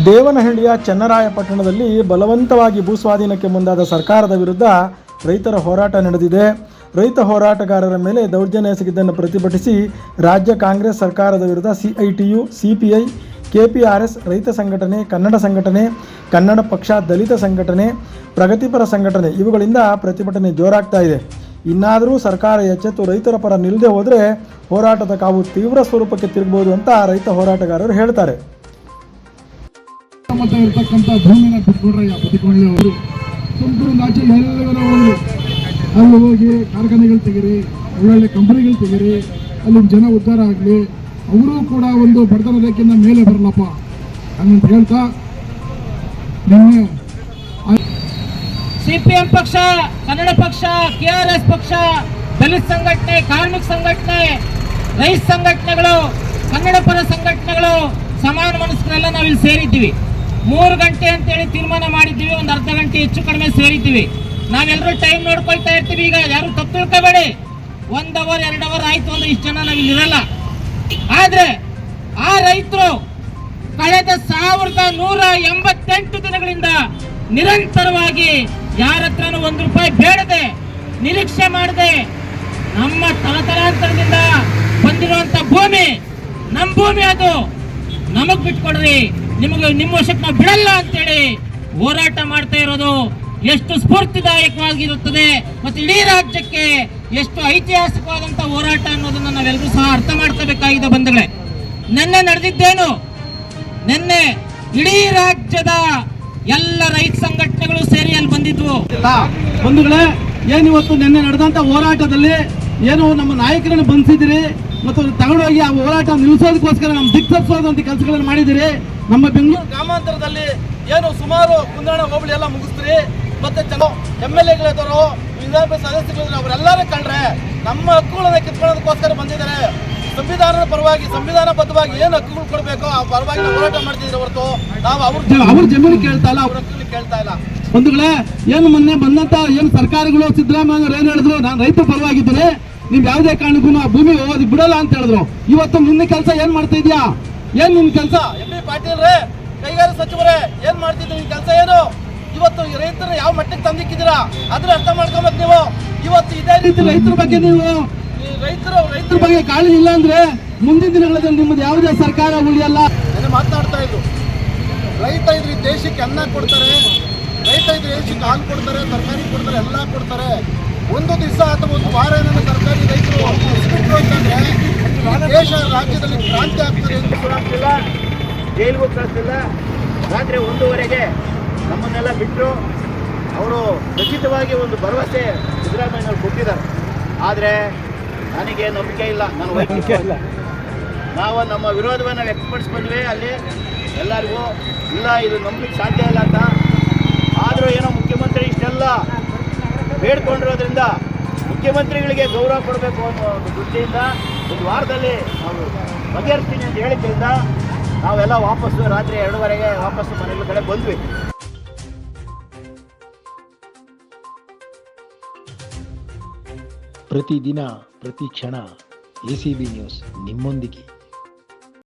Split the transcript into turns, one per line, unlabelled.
ದೇವನಹಳ್ಳಿಯ ಚನ್ನರಾಯಪಟ್ಟಣದಲ್ಲಿ ಬಲವಂತವಾಗಿ ಭೂಸ್ವಾಧೀನಕ್ಕೆ ಮುಂದಾದ ಸರ್ಕಾರದ ವಿರುದ್ಧ ರೈತರ ಹೋರಾಟ ನಡೆದಿದೆ. ರೈತ ಹೋರಾಟಗಾರರ ಮೇಲೆ ದೌರ್ಜನ್ಯ ಎಸಗಿದ್ದನ್ನು ಪ್ರತಿಭಟಿಸಿ ರಾಜ್ಯ ಕಾಂಗ್ರೆಸ್ ಸರ್ಕಾರದ ವಿರುದ್ಧ CITU, CPI, KPRS, ರೈತ ಸಂಘಟನೆ, ಕನ್ನಡ ಸಂಘಟನೆ, ಕನ್ನಡ ಪಕ್ಷ, ದಲಿತ ಸಂಘಟನೆ, ಪ್ರಗತಿಪರ ಸಂಘಟನೆ ಇವುಗಳಿಂದ ಪ್ರತಿಭಟನೆ ಜೋರಾಗ್ತಾ ಇದೆ. ಇನ್ನಾದರೂ ಸರ್ಕಾರ ಎಚ್ಚೆತ್ತು ರೈತರ ಪರ ನಿಲ್ಲದೆ ಹೋದರೆ ಹೋರಾಟದ ಕಾವು ತೀವ್ರ ಸ್ವರೂಪಕ್ಕೆ ತಿರುಗಬಹುದು ಅಂತ ರೈತ ಹೋರಾಟಗಾರರು ಹೇಳ್ತಾರೆ.
ಇರ್ತಕ್ಕಂಥ ಭೂಮಿನ ಬಿಟ್ಕೊಡ್ರಯ್ಯ ಬದುಕೊಳ್ಳಿ ಅವರು ತುಮಕೂರು ಆಚೆ ಎಲ್ಲರೂ ಹೋಗಿ ಅಲ್ಲಿ ಹೋಗಿ ಕಾರ್ಖಾನೆಗಳು ತೆಗೀರಿ, ಒಳ್ಳೊಳ್ಳೆ ಕಂಪನಿಗಳು ತೆಗೀರಿ, ಅಲ್ಲಿ ಜನ ಉದ್ಧಾರ ಆಗಲಿ, ಅವರು ಕೂಡ ಒಂದು ಬಡತನ ರೇಖೆಯಿಂದ ಮೇಲೆ ಬರಲಪ್ಪ ಹಂಗಂತ ಹೇಳ್ತಾ ನಿನ್ನೆ
CPM ಪಕ್ಷ, ಕನ್ನಡ ಪಕ್ಷ, KRS ಪಕ್ಷ, ದಲಿತ ಸಂಘಟನೆ, ಕಾರ್ಮಿಕ ಸಂಘಟನೆ, ರೈತ ಸಂಘಟನೆಗಳು, ಕನ್ನಡ ಪರ ಸಂಘಟನೆಗಳು, ಸಮಾನ ಮನಸ್ಕರೆಲ್ಲ ನಾವಿಲ್ಲಿ ಸೇರಿದ್ದೀವಿ. 3 ಗಂಟೆ ಅಂತೇಳಿ ತೀರ್ಮಾನ ಮಾಡಿದ್ದೀವಿ. ಒಂದು ಅರ್ಧ ಗಂಟೆ ಹೆಚ್ಚು ಕಡಿಮೆ ಸೇರಿದ್ದೀವಿ. ನಾವೆಲ್ಲರೂ ಟೈಮ್ ನೋಡ್ಕೊಳ್ತಾ ಇರ್ತೀವಿ. ಈಗ ಯಾರು ತಪ್ಪು ತಿಳ್ಕೋಬೇಡಿ. 1 ಅವರ್ 2 ಅವರ್ ಆಯ್ತು ಅಂದ್ರೆ ಇಷ್ಟು ಜನ ನಾವಿಲ್ಲಿ ಇರಲ್ಲ. ಆದ್ರೆ ಆ ರೈತರು ಕಳೆದ 1188 ದಿನಗಳಿಂದ ನಿರಂತರವಾಗಿ ಯಾರ ಹತ್ರನೂ 1 ರೂಪಾಯಿ ಬೇಡದೆ, ನಿರೀಕ್ಷೆ ಮಾಡದೆ, ನಮ್ಮ ತಲತಲಾಂತರದಿಂದ ಬಂದಿರುವಂತ ಭೂಮಿ ನಮ್ಮ ಭೂಮಿ, ಅದು ನಮಗ್ ಬಿಟ್ಕೊಡ್ರಿ, ನಿಮ್ಮ ವಶಕ್ಕೆ ನಾವು ಬಿಡಲ್ಲ ಅಂತೇಳಿ ಹೋರಾಟ ಮಾಡ್ತಾ ಇರೋದು ಎಷ್ಟು ಸ್ಫೂರ್ತಿದಾಯಕವಾಗಿರುತ್ತದೆ ಮತ್ತು ಇಡೀ ರಾಜ್ಯಕ್ಕೆ ಎಷ್ಟು ಐತಿಹಾಸಿಕವಾದಂತ ಹೋರಾಟ ಅನ್ನೋದನ್ನ ನಾವೆಲ್ಲರೂ ಸಹ ಅರ್ಥ ಮಾಡ್ಕೋಬೇಕಾಗಿದೆ. ಬಂಧುಗಳೇ, ನಿನ್ನೆ ನಡೆದಿದ್ದೇನು? ನಿನ್ನೆ ಇಡೀ ರಾಜ್ಯದ ಎಲ್ಲ ರೈತ ಸಂಘಟನೆಗಳು ಸೇರಿ ಅಲ್ಲಿ ಬಂದಿದ್ವು.
ಬಂಧುಗಳೇ, ಏನಿವತ್ತು ನಿನ್ನೆ ನಡೆದಂತ ಹೋರಾಟದಲ್ಲಿ ಏನು ನಮ್ಮ ನಾಯಕರನ್ನು ಬಂಧಿಸಿದಿರಿ ಮತ್ತು ತಗೊಂಡೋಗಿ ಆ ಹೋರಾಟ ನಿಲ್ಲಿಸೋದಕ್ಕೋಸ್ಕರ ನಮ್ಮ ದಿಕ್ಸರಿಸುವಂತ ಕೆಲಸಗಳನ್ನು ಮಾಡಿದಿರಿ. ನಮ್ಮ ಬೆಂಗಳೂರು ಗ್ರಾಮಾಂತರದಲ್ಲಿ ಏನು ಸುಮಾರು ಕುಂದಣ ಹೋಬಳಿ ಎಲ್ಲ ಮುಗಿಸ್ತೀರಿ. ಮತ್ತೆ MLA-ಗಳಿದ್ದವರು, ವಿಧಾನಸಭೆ ಸದಸ್ಯಗಳಿದ್ರು, ಅವರೆಲ್ಲರೂ ಕಂಡ್ರೆ ನಮ್ಮ ಹಕ್ಕುಗಳನ್ನ ಕಿತ್ಕೊಳ್ಳೋದಕ್ಕೋಸ್ಕರ ಬಂದಿದ್ದಾರೆ. ಸಂವಿಧಾನದ ಪರವಾಗಿ, ಸಂವಿಧಾನಬದ್ಧವಾಗಿ ಏನು ಹಕ್ಕುಗಳು ಕೊಡಬೇಕು ಆ ಪರವಾಗಿ ಹೋರಾಟ ಮಾಡ್ತಿದ್ರೆ ಹೊರತು ನಾವು ಅವ್ರ ಜಮೀನು ಕೇಳ್ತಾ ಇಲ್ಲ, ಅವ್ರ ಹಕ್ಕುಗಳು ಕೇಳ್ತಾ ಇಲ್ಲ. ಬಂಧುಗಳೇ, ಏನು ಮೊನ್ನೆ ಬಂದಂತ ಏನು ಸರ್ಕಾರಗಳು, ಸಿದ್ದರಾಮಯ್ಯ ಏನ್ ಹೇಳಿದ್ರು, ನಾನು ರೈತ ಪರವಾಗಿದ್ದೇನೆ, ನೀವ್ ಯಾವುದೇ ಕಾರಣಕ್ಕೂ ಆ ಭೂಮಿ ಹೋಗೋದು ಬಿಡಲ್ಲ ಅಂತ ಹೇಳಿದ್ರು. ಇವತ್ತು ನಿನ್ನ ಕೆಲಸ ಏನ್ ಮಾಡ್ತಾ ಇದೀಯಾ? ಏನ್ ನಿನ್ ಕೆಲಸ? MP ಪಾಟೀಲ್ ರೇ, ಕೈಗಾರಿಕಾ ಸಚಿವರೇ, ಏನ್ ಮಾಡ್ತಿದ್ರಿ? ನಿನ್ ಕೆಲಸ ಏನು? ಇವತ್ತು ರೈತರ ಯಾವ ಮಟ್ಟಕ್ಕೆ ತಂದಿಕ್ಕಿದ್ದೀರಾ ಅದ್ರ ಅರ್ಥ ಮಾಡ್ಕೊಬೇಕು ನೀವು. ಇವತ್ತು ಇದೇ ರೀತಿ ರೈತರ ಬಗ್ಗೆ ನೀವು ರೈತರ ಬಗ್ಗೆ ಕಾಳಜಿ ಇಲ್ಲ ಅಂದ್ರೆ ಮುಂದಿನ ದಿನಗಳಲ್ಲಿ ನಿಮ್ಮದು ಯಾವುದೇ ಸರ್ಕಾರ ಉಳಿಯಲ್ಲ.
ಮಾತನಾಡ್ತಾ ಇದ್ರು, ರೈತ ಇದ್ರೆ ದೇಶಕ್ಕೆ ಅನ್ನ ಕೊಡ್ತಾರೆ, ರೈತ ಇದ್ರೆ ದೇಶಕ್ಕೆ ಹಾಲು ಕೊಡ್ತಾರೆ, ತರಕಾರಿ ಕೊಡ್ತಾರೆ, ಎಲ್ಲ ಕೊಡ್ತಾರೆ. ಒಂದು ದಿವಸ ಅಥವಾ ಒಂದು ವಾರ ಏನಾದ್ರು ಸರ್ಕಾರಿ ರೈತರು ಬಿಟ್ರು ಅಂತಂದ್ರೆ ದೇಶ ರಾಜ್ಯದಲ್ಲಿ ಕ್ರಾಂತಿ ಆಗ್ತದೆ.
ಆಗ್ತಿಲ್ಲ, ಜೈಲಿಗೂ ಕಳಿಸ್ತಿಲ್ಲ. ರಾತ್ರಿ 1:30ಗೆ ನಮ್ಮನ್ನೆಲ್ಲ ಬಿಟ್ಟರು. ಅವರು ಖಚಿತವಾಗಿ ಒಂದು ಭರವಸೆ ಸಿದ್ದರಾಮಯ್ಯನವರು ಕೊಟ್ಟಿದ್ದಾರೆ. ಆದರೆ ನನಗೆ ನಂಬಿಕೆ ಇಲ್ಲ, ನನ್ನ ವೈಯಕ್ತಿಕ ಇಲ್ಲ. ನಾವು ನಮ್ಮ ವಿರೋಧವನ್ನು ವ್ಯಕ್ತಪಡಿಸ್ಕೊಂಡ್ವಿ ಅಲ್ಲಿ ಎಲ್ಲರಿಗೂ. ಇಲ್ಲ, ಇದು ನಂಬಲಿಕ್ಕೆ ಸಾಧ್ಯ ಇಲ್ಲ ಅಂತ. ಆದರೂ ಏನೋ ಮುಖ್ಯಮಂತ್ರಿ ಇಷ್ಟೆಲ್ಲ ಬೇಡ್ಕೊಂಡಿರೋದ್ರಿಂದ ಮುಖ್ಯಮಂತ್ರಿಗಳಿಗೆ ಗೌರವ ಕೊಡಬೇಕು ಅನ್ನೋ ದೃಷ್ಟಿಯಿಂದ 1 ವಾರದಲ್ಲಿ ನಾವು ಬಗೆಹರಿಸ್ತೀನಿ ಅಂತ ಹೇಳಿದ್ರಿಂದ ನಾವೆಲ್ಲ ವಾಪಸ್ಸು ರಾತ್ರಿ 2:30ಗೆ ವಾಪಸ್ಸು ಮನೆಗಳ ಕಡೆ ಬಂದ್ವಿ.
ಪ್ರತಿದಿನ ಪ್ರತಿ ಕ್ಷಣ ACB ನ್ಯೂಸ್ ನಿಮ್ಮೊಂದಿಗೆ.